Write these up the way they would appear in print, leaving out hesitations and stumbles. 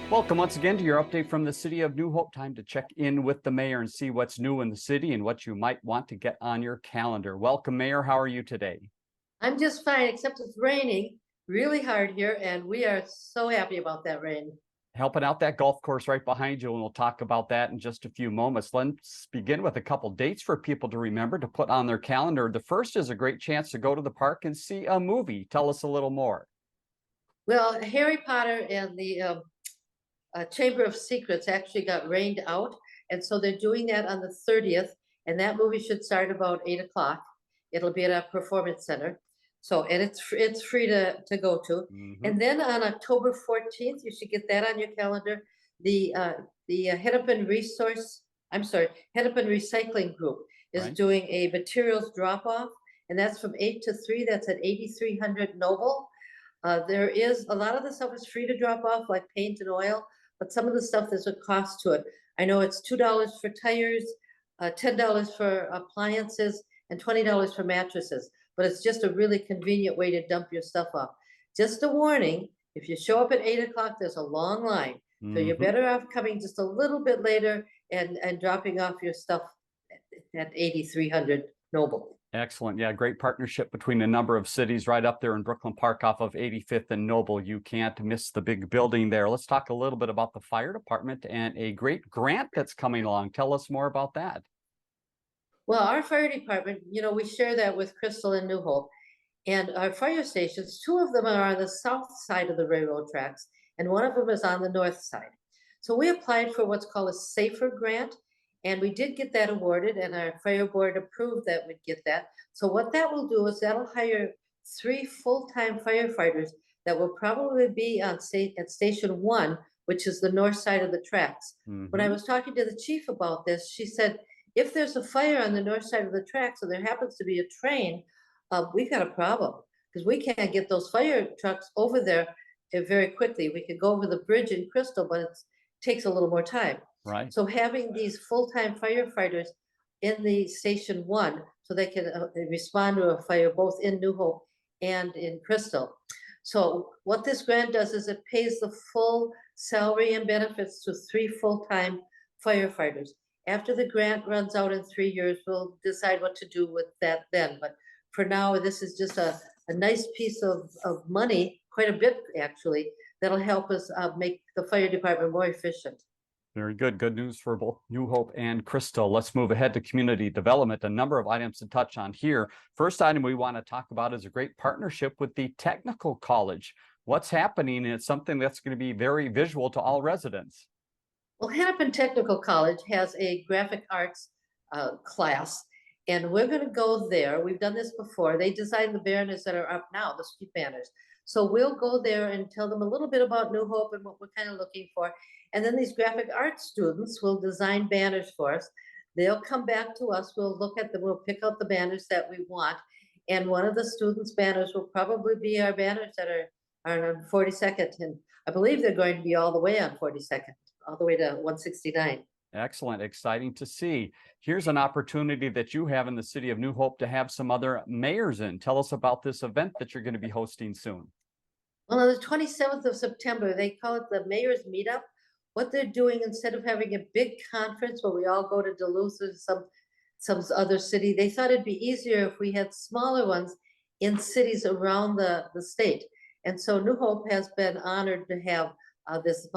Welcome once again to your update from the city of New Hope. Time to check in with the mayor and see what's new in the city and what you might want to get on your calendar. Welcome, Mayor. How are you today? I'm just fine, except it's raining really hard here, and we are so happy about that rain. Helping out that golf course right behind you, and we'll talk about that in just a few moments. Let's begin with a couple dates for people to remember to put on their calendar. The first is a great chance to go to the park and see a movie. Tell us a little more. Well, Harry Potter and the Chamber of Secrets actually got rained out, and so they're doing that on the 30th, and that movie should start about 8 o'clock. It'll be at a performance center. So, and it's free to go to. And then on October 14th, you should get that on your calendar. The Hennepin Hennepin Recycling Group is Right. doing a materials drop-off, and that's from 8 to 3. That's at 8300 Noble. There is a lot of the stuff is free to drop off, like paint and oil, but some of the stuff there's a cost to it. I know it's $2 for tires, $10 for appliances, and $20 for mattresses. But it's just a really convenient way to dump your stuff off. Just a warning, if you show up at 8 o'clock, there's a long line. So you're better off coming just a little bit later and dropping off your stuff at 8300 Noble. Excellent. Yeah, great partnership between a number of cities right up there in Brooklyn Park off of 85th and Noble. You can't miss the big building there. Let's talk a little bit about the fire department and a great grant that's coming along. Tell us more about that. Well, our fire department, we share that with Crystal and New Hope. And our fire stations, two of them are on the south side of the railroad tracks, and one of them is on the north side. So we applied for what's called a SAFER grant, and we did get that awarded, and our fire board approved that we'd get that. So what that will do is that'll hire 3 full-time firefighters that will probably be at Station 1, which is the north side of the tracks. When I was talking to the chief about this, she said, if there's a fire on the north side of the tracks and there happens to be a train, we've got a problem because we can't get those fire trucks over there very quickly. We could go over the bridge in Crystal, but it takes a little more time. Right. So having these full-time firefighters in the Station 1 so they can respond to a fire both in New Hope and in Crystal. So what this grant does is it pays the full salary and benefits to 3 full-time firefighters. After the grant runs out in 3 years, we'll decide what to do with that then. But for now, this is just a nice piece of money, quite a bit actually, that'll help us make the fire department more efficient. Very good. Good news for both New Hope and Crystal. Let's move ahead to community development. A number of items to touch on here. First item we want to talk about is a great partnership with the Technical College. What's happening? And it's something that's going to be very visual to all residents. Well, Hennepin Technical College has a graphic arts class, and we're going to go there. We've done this before. They designed the banners that are up now, the street banners. So we'll go there and tell them a little bit about New Hope and what we're kind of looking for. And then these graphic arts students will design banners for us. They'll come back to us. We'll look at them. We'll pick out the banners that we want. And one of the students' banners will probably be our banners that are on 42nd. And I believe they're going to be all the way on 42nd. All the way to 169. Excellent. Exciting to see. Here's an opportunity that you have in the city of New Hope to have some other mayors in. Tell us about this event that you're going to be hosting soon. Well, on the 27th of September, they call it the Mayor's Meetup. What they're doing, instead of having a big conference where we all go to Duluth or some other city, they thought it'd be easier if we had smaller ones in cities around the state. And so New Hope has been honored to have this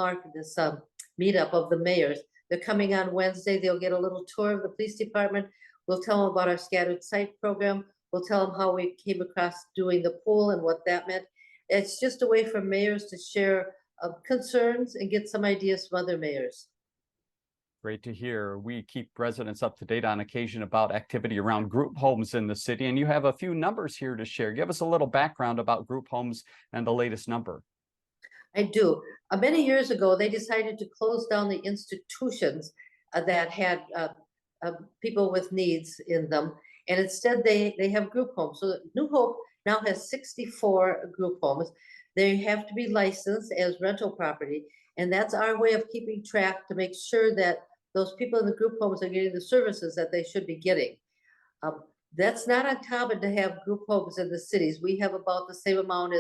meetup of the mayors. They're coming on Wednesday. They'll get a little tour of the police department. We'll tell them about our scattered site program. We'll tell them how we came across doing the pool and what that meant. It's just a way for mayors to share concerns and get some ideas from other mayors. Great to hear. We keep residents up to date on occasion about activity around group homes in the city, and you have a few numbers here to share. Give us a little background about group homes and the latest number. I do. Many years ago, they decided to close down the institutions that had people with needs in them. And instead, they have group homes. So New Hope now has 64 group homes. They have to be licensed as rental property. And that's our way of keeping track to make sure that those people in the group homes are getting the services that they should be getting. That's not uncommon to have group homes in the cities. We have about the same amount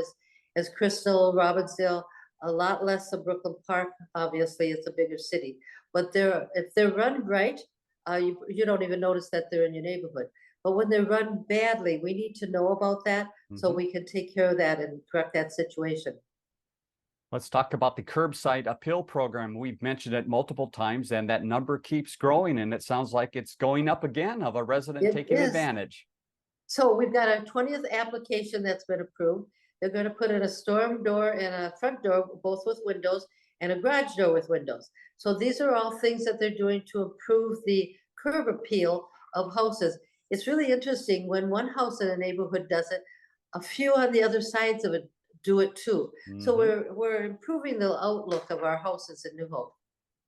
as Crystal, Robbinsdale, a lot less than Brooklyn Park. Obviously, it's a bigger city, but if they're run right, you don't even notice that they're in your neighborhood. But when they're run badly, we need to know about that so Mhm. we can take care of that and correct that situation. Let's talk about the curbside appeal program. We've mentioned it multiple times, and that number keeps growing, and it sounds like it's going up again of a resident It taking is. advantage. So we've got our 20th application that's been approved. They're going to put in a storm door and a front door, both with windows, and a garage door with windows. So these are all things that they're doing to improve the curb appeal of houses. It's really interesting when one house in a neighborhood does it, a few on the other sides of it do it too. So Mhm. we're improving the outlook of our houses in New Hope.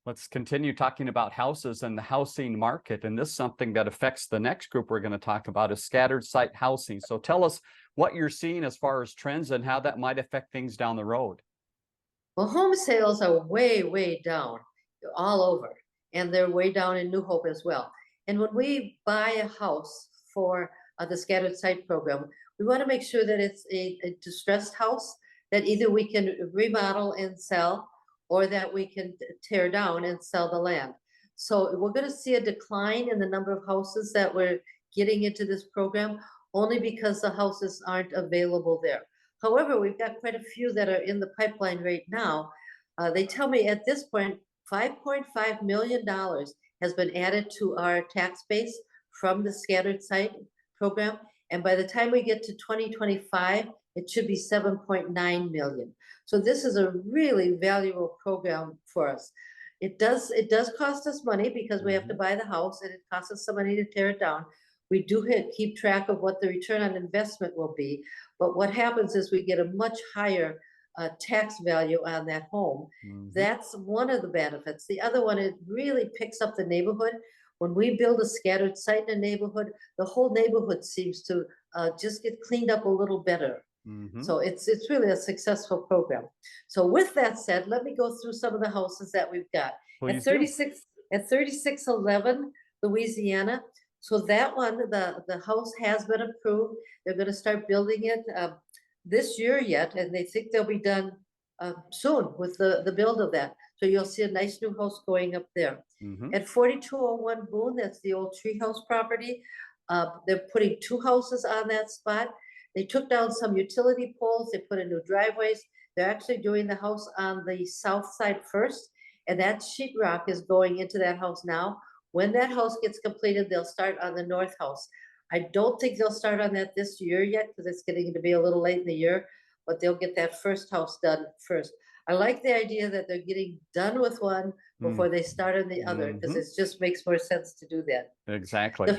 Let's continue talking about houses and the housing market. And this is something that affects the next group we're going to talk about is scattered site housing. So tell us what you're seeing as far as trends and how that might affect things down the road. Well, home sales are way, way down all over, and they're way down in New Hope as well. And when we buy a house for the scattered site program, we want to make sure that it's a distressed house that either we can remodel and sell or that we can tear down and sell the land. So we're going to see a decline in the number of houses that we're getting into this program only because the houses aren't available there. However, we've got quite a few that are in the pipeline right now. They tell me at this point, $5.5 million has been added to our tax base from the scattered site program. And by the time we get to 2025, it should be 7.9 million. So this is a really valuable program for us. It does cost us money because we have to buy the house and it costs us some money to tear it down. We do keep track of what the return on investment will be. But what happens is we get a much higher tax value on that home. That's one of the benefits. The other one, it really picks up the neighborhood. When we build a scattered site in a neighborhood, the whole neighborhood seems to just get cleaned up a little better. So it's really a successful program. So with that said, let me go through some of the houses that we've got. Please do. At 3611 Louisiana. So that one, the house has been approved. They're going to start building it this year yet, and they think they'll be done soon with the build of that. So you'll see a nice new house going up there. At 4201 Boone, that's the old treehouse property. They're putting two houses on that spot. They took down some utility poles. They put in new driveways. They're actually doing the house on the south side first, and that sheetrock is going into that house now. When that house gets completed, they'll start on the north house. I don't think they'll start on that this year yet because it's getting to be a little late in the year, but they'll get that first house done first. I like the idea that they're getting done with one before they start on the other because it just makes more sense to do that. Exactly.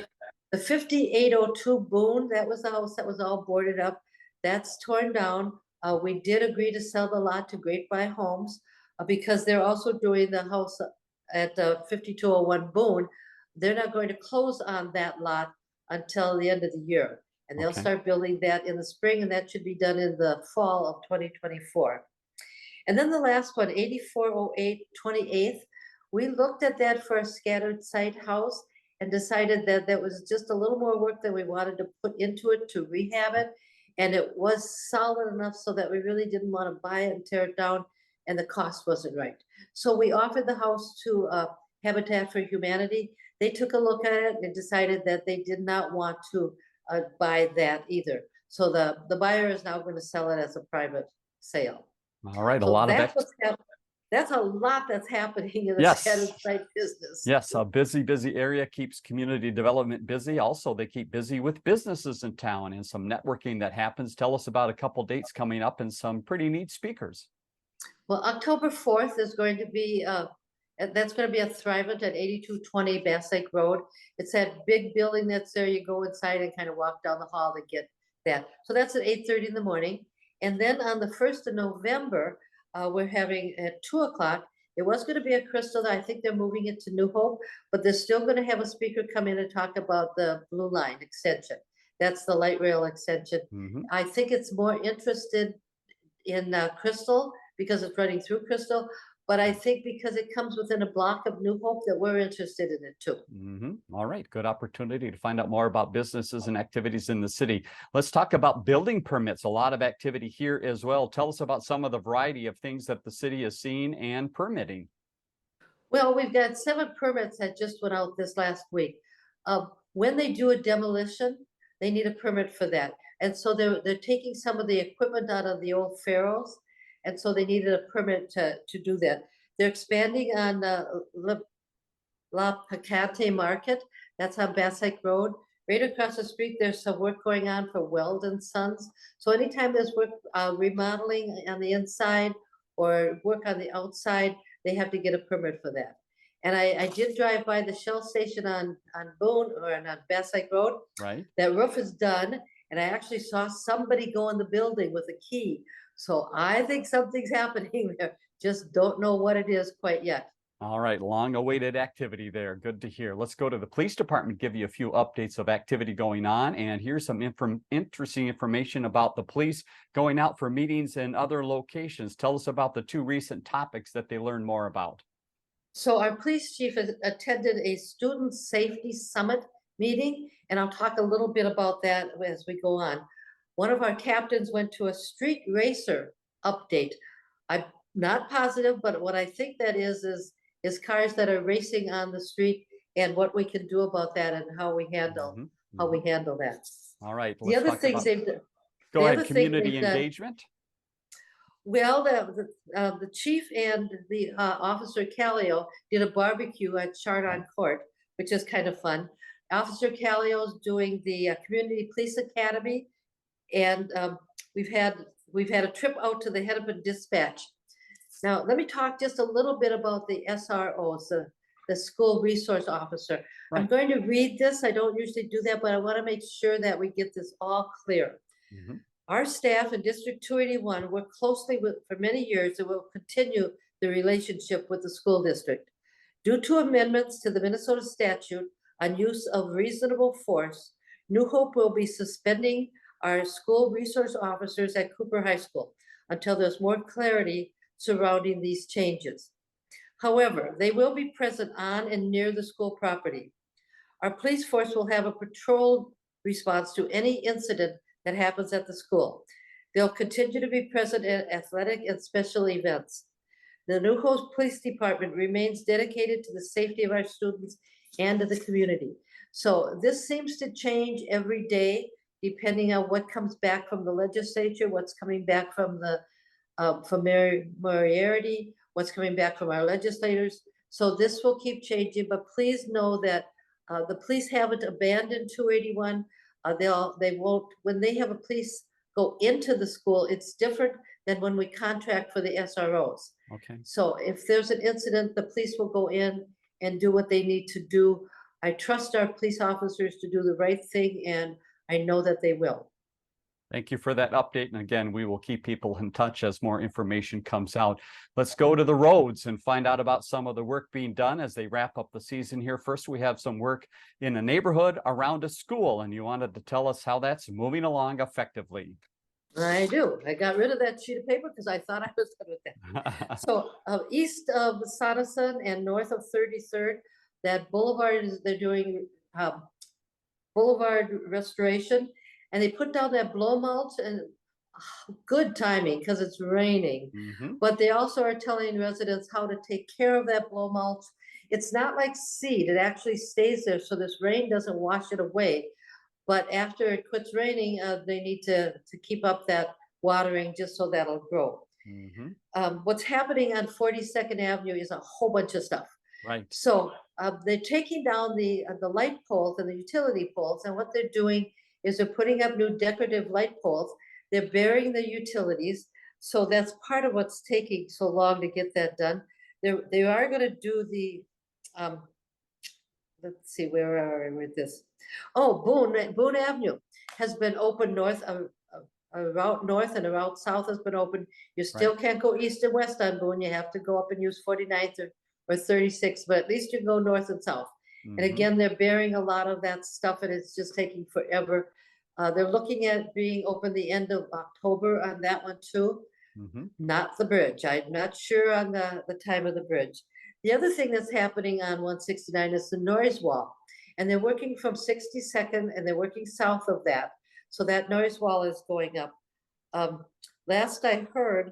The 5802 Boone, that was the house that was all boarded up. That's torn down. We did agree to sell the lot to Great Buy Homes because they're also doing the house at 5201 Boone. They're not going to close on that lot until the end of the year. And they'll start building that in the spring, and that should be done in the fall of 2024. And then the last one, 8408 28th, we looked at that for a scattered site house and decided that that was just a little more work than we wanted to put into it to rehab it. And it was solid enough so that we really didn't want to buy it and tear it down, and the cost wasn't right. So we offered the house to Habitat for Humanity. They took a look at it and decided that they did not want to buy that either. So the buyer is now going to sell it as a private sale. All right, a So lot of that's a lot that's happening in the scattered site business. Yes, a busy area keeps community development busy. Also, they keep busy with businesses in town and some networking that happens. Tell us about a couple dates coming up and some pretty neat speakers. Well, October 4th is going to be that's going to be a Thrivent at 8220 Bass Lake Road. It's that big building that's there. You go inside and kind of walk down the hall to get that. So that's at 8:30 in the morning. And then on the 1st of November, we're having at 2 o'clock. It was going to be a Crystal. I think they're moving it to New Hope, but they're still going to have a speaker come in and talk about the Blue Line extension. That's the light rail extension. I think it's more interested in Crystal because it's running through Crystal, But I think because it comes within a block of New Hope that we're interested in it too. All right, good opportunity to find out more about businesses and activities in the city. Let's talk about building permits. A lot of activity here as well. Tell us about some of the variety of things that the city is seeing and permitting. Well, we've got 7 permits that just went out this last week. When they do a demolition, they need a permit for that. And so they're taking some of the equipment out of the old Pharaohs, and so they needed a permit to do that. They're expanding on La Pacate Market. That's on Bass Lake Road. Right across the street, there's some work going on for Weld and Sons. So anytime there's work remodeling on the inside or work on the outside, they have to get a permit for that. And I did drive by the Shell station on Boone or on Bass Lake Road. Right. That roof is done, and I actually saw somebody go in the building with a key. So I think something's happening there. Just don't know what it is quite yet. All right, long awaited activity there. Good to hear. Let's go to the police department, give you a few updates of activity going on. And here's some interesting information about the police going out for meetings in other locations. Tell us about the 2 recent topics that they learned more about. So our police chief has attended a student safety summit meeting, and I'll talk a little bit about that as we go on. One of our captains went to a street racer update. I'm not positive, but what I think that is cars that are racing on the street and what we can do about that and how we handle that. All right. The other things they've done. Go ahead. Community engagement. Well, the chief and the Officer Callio did a barbecue at Chardon Court, which is kind of fun. Officer Callio is doing the Community Police Academy, and we've had a trip out to the Hennepin Dispatch. Now, let me talk just a little bit about the SROs, the School Resource Officer. Right. I'm going to read this. I don't usually do that, but I want to make sure that we get this all clear. Our staff in District 281 work closely for many years and will continue the relationship with the school district. Due to amendments to the Minnesota statute on use of reasonable force, New Hope will be suspending our school resource officers at Cooper High School until there's more clarity surrounding these changes. However, they will be present on and near the school property. Our police force will have a patrol response to any incident that happens at the school. They'll continue to be present at athletic and special events. The New Hope Police Department remains dedicated to the safety of our students and of the community. So this seems to change every day, depending on what comes back from the legislature, what's coming back from the Moriarty, what's coming back from our legislators. So this will keep changing, but please know that the police haven't abandoned 281. They won't, when they have a police go into the school, it's different than when we contract for the SROs. Okay. So if there's an incident, the police will go in and do what they need to do. I trust our police officers to do the right thing, and I know that they will. Thank you for that update. And again, we will keep people in touch as more information comes out. Let's go to the roads and find out about some of the work being done as they wrap up the season here. First, we have some work in a neighborhood around a school, and you wanted to tell us how that's moving along effectively. I do. I got rid of that sheet of paper because I thought I was done with that. So east of Soneson and north of 33rd, that boulevard they're doing boulevard restoration. And they put down that blow mulch, and good timing because it's raining. But they also are telling residents how to take care of that blow mulch. It's not like seed. It actually stays there, so this rain doesn't wash it away. But after it quits raining, they need to keep up that watering just so that'll grow. What's happening on 42nd Avenue is a whole bunch of stuff. Right. So they're taking down the light poles and the utility poles, and what they're doing is they're putting up new decorative light poles. They're burying the utilities. So that's part of what's taking so long to get that done. They are going to do the, let's see, where are we with this? Oh, Boone Avenue has been open north, a route north and a route south has been open. You still can't go east and west on Boone. You have to go up and use 49th or 36, but at least you can go north and south. And again, they're burying a lot of that stuff, and it's just taking forever. They're looking at being open the end of October on that one too. not the bridge. I'm not sure on the time of the bridge. The other thing that's happening on 169 is the noise wall. And they're working from 62nd and they're working south of that. So that noise wall is going up. Last I heard,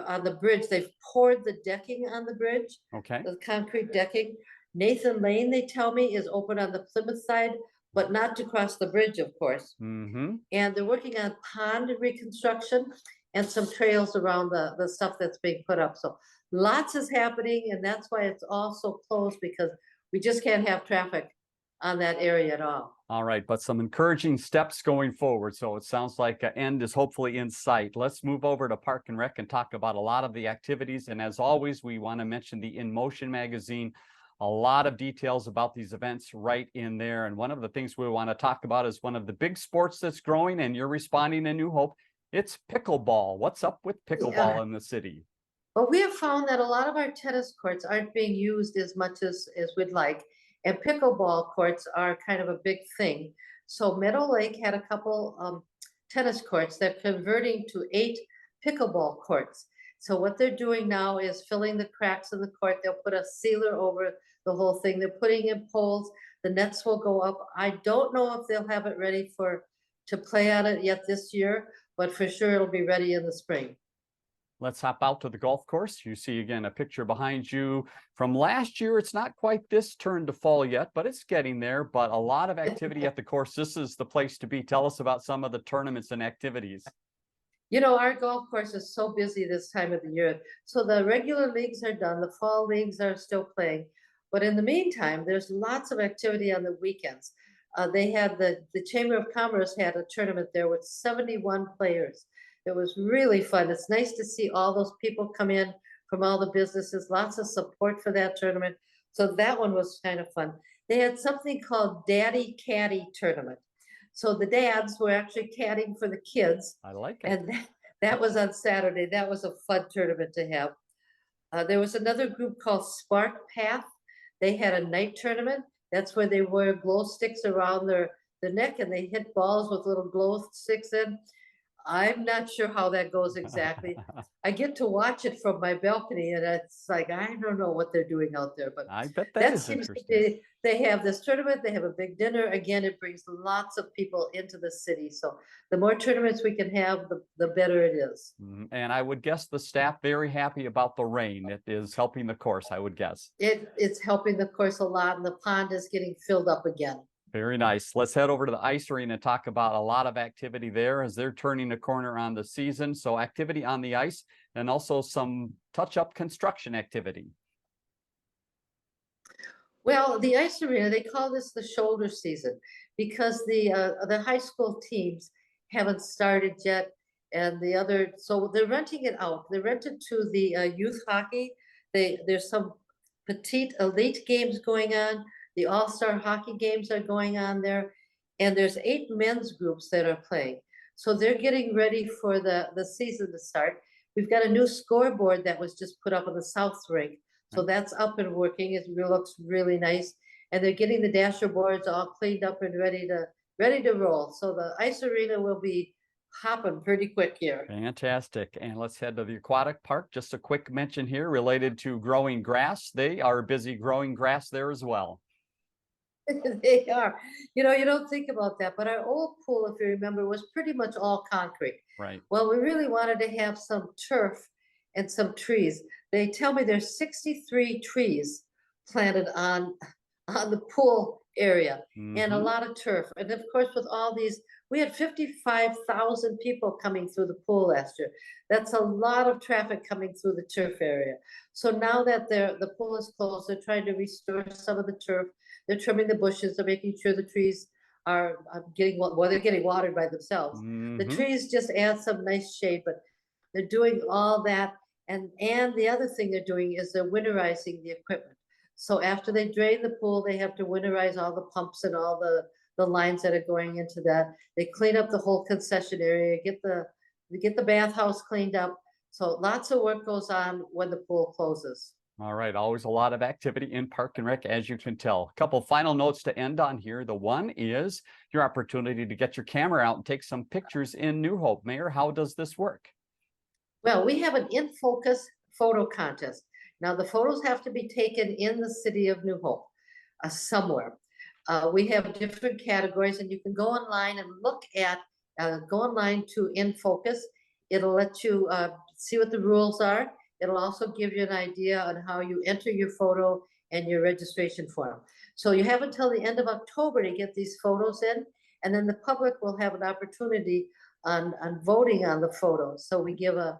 on the bridge, they've poured the decking on the bridge, Okay. the concrete decking. Nathan Lane, they tell me, is open on the Plymouth side, but not to cross the bridge, of course. And they're working on pond reconstruction and some trails around the stuff that's being put up. So lots is happening, and that's why it's all so close, because we just can't have traffic on that area at all. All right, but some encouraging steps going forward. So it sounds like an end is hopefully in sight. Let's move over to Park and Rec and talk about a lot of the activities. And as always, we want to mention the In Motion magazine. A lot of details about these events right in there. And one of the things we want to talk about is one of the big sports that's growing, and you're responding to New Hope. It's pickleball. What's up with pickleball in the city? Well, we have found that a lot of our tennis courts aren't being used as much as we'd like. And pickleball courts are kind of a big thing. So Meadow Lake had a couple tennis courts. They're converting to 8 pickleball courts. So what they're doing now is filling the cracks in the court. They'll put a sealer over the whole thing. They're putting in poles. The nets will go up. I don't know if they'll have it ready to play on it yet this year, but for sure it'll be ready in the spring. Let's hop out to the golf course. You see again a picture behind you from last year. It's not quite this turn to fall yet, but it's getting there. But a lot of activity at the course. This is the place to be. Tell us about some of the tournaments and activities. You know, our golf course is so busy this time of the year. So the regular leagues are done. The fall leagues are still playing. But in the meantime, there's lots of activity on the weekends. They had the Chamber of Commerce had a tournament there with 71 players. It was really fun. It's nice to see all those people come in from all the businesses, lots of support for that tournament. So that one was kind of fun. They had something called Daddy Caddy Tournament. So the dads were actually caddying for the kids. I like it. And that was on Saturday. That was a fun tournament to have. There was another group called Spark Path. They had a night tournament. That's where they wear glow sticks around their neck, and they hit balls with little glow sticks in. I'm not sure how that goes exactly. I get to watch it from my balcony, and it's like, I don't know what they're doing out there, but I bet that seems interesting. to be, they have this tournament, they have a big dinner. Again, it brings lots of people into the city. So the more tournaments we can have, the better it is. And I would guess the staff very happy about the rain. It is helping the course, I would guess. It's helping the course a lot, and the pond is getting filled up again. Very nice. Let's head over to the ice arena and talk about a lot of activity there as they're turning the corner on the season. So activity on the ice and also some touch-up construction activity. Well, the ice arena, they call this the shoulder season because the high school teams haven't started yet, and so they're renting it out. They're rented to the youth hockey. There's some petite elite games going on. The all-star hockey games are going on there, and there's 8 men's groups that are playing. So they're getting ready for the season to start. We've got a new scoreboard that was just put up on the south rink. So that's up and working. It looks really nice. And they're getting the dasher boards all cleaned up and ready to roll. So the ice arena will be hopping pretty quick here. Fantastic. And let's head to the aquatic park. Just a quick mention here related to growing grass. They are busy growing grass there as well. They are. You know, you don't think about that, but our old pool, if you remember, was pretty much all concrete. Right. Well, we really wanted to have some turf and some trees. They tell me there's 63 trees planted on the pool area and a lot of turf. And of course, with all these, we had 55,000 people coming through the pool last year. That's a lot of traffic coming through the turf area. So now that the pool is closed, they're trying to restore some of the turf. They're trimming the bushes. They're making sure the trees are getting, well, they're getting watered by themselves. The trees just add some nice shade, but they're doing all that. And the other thing they're doing is they're winterizing the equipment. So after they drain the pool, they have to winterize all the pumps and all the lines that are going into that. They clean up the whole concession area, get the bathhouse cleaned up. So lots of work goes on when the pool closes. All right, always a lot of activity in Park and Rec, as you can tell. A couple final notes to end on here. The one is your opportunity to get your camera out and take some pictures in New Hope. Mayor, how does this work? Well, we have an in focus photo contest. Now, the photos have to be taken in the city of New Hope, somewhere. We have different categories, and you can go online and look at, go online to In Focus. It'll let you see what the rules are. It'll also give you an idea on how you enter your photo and your registration form. So you have until the end of October to get these photos in, and then the public will have an opportunity on voting on the photos. So we give a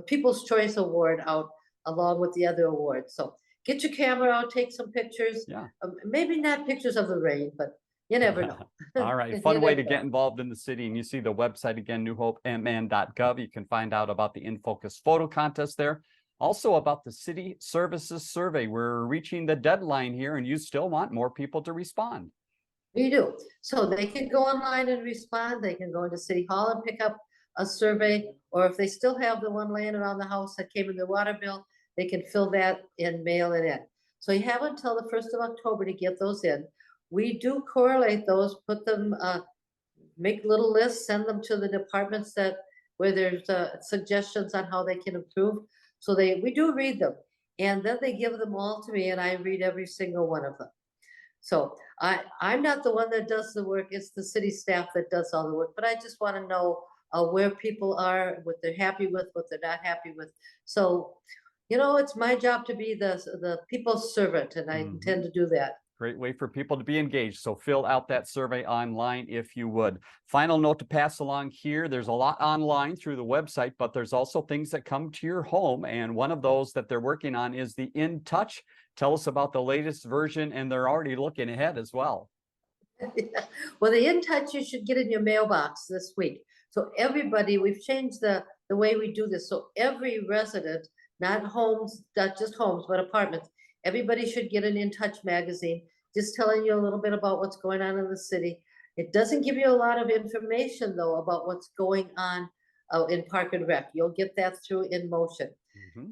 People's Choice Award out along with the other awards. So get your camera out, take some pictures. Yeah. Maybe not pictures of the rain, but you never know. All right. Fun way to get involved in the city. And you see the website again, newhopemn.gov. You can find out about the In Focus photo contest there. Also about the City Services Survey. We're reaching the deadline here, and you still want more people to respond. We do. So they can go online and respond. They can go into City Hall and pick up a survey, or if they still have the one laying around the house that came in the water bill, they can fill that and mail it in. So you have until the 1st of October to get those in. We do correlate those, put them, make little lists, send them to the departments where there's suggestions on how they can improve. So we do read them, and then they give them all to me, and I read every single one of them. So I'm not the one that does the work. It's the city staff that does all the work, but I just want to know where people are, what they're happy with, what they're not happy with. So, it's my job to be the people's servant, and I intend to do that. Great way for people to be engaged. So fill out that survey online if you would. Final note to pass along here. There's a lot online through the website, but there's also things that come to your home. And one of those that they're working on is the In Touch. Tell us about the latest version, and they're already looking ahead as well. Well, the In Touch you should get in your mailbox this week. So everybody, we've changed the way we do this. So every resident, not just homes, but apartments, everybody should get an In Touch magazine, just telling you a little bit about what's going on in the city. It doesn't give you a lot of information, though, about what's going on in Park and Rec. You'll get that through In Motion.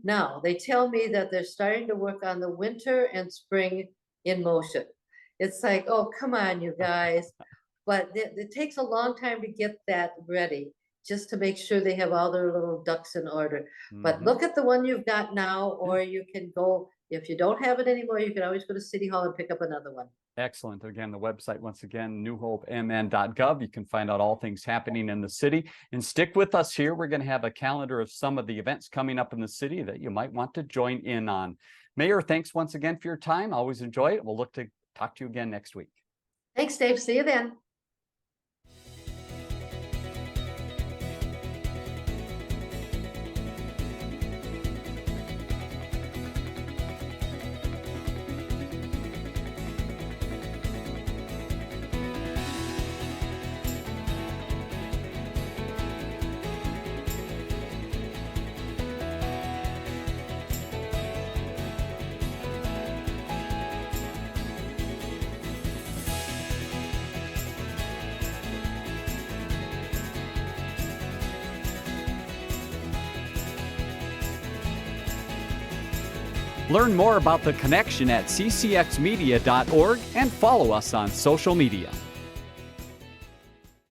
Now, they tell me that they're starting to work on the winter and spring In Motion. It's like, oh, come on, you guys. But it takes a long time to get that ready, just to make sure they have all their little ducks in order. But look at the one you've got now, or you can go, if you don't have it anymore, you can always go to City Hall and pick up another one. Excellent. Again, the website, once again, newhopemn.gov. You can find out all things happening in the city. And stick with us here. We're going to have a calendar of some of the events coming up in the city that you might want to join in on. Mayor, thanks once again for your time. Always enjoy it. We'll look to talk to you again next week. Thanks, Dave. See you then. Learn more about The Connection at ccxmedia.org and follow us on social media.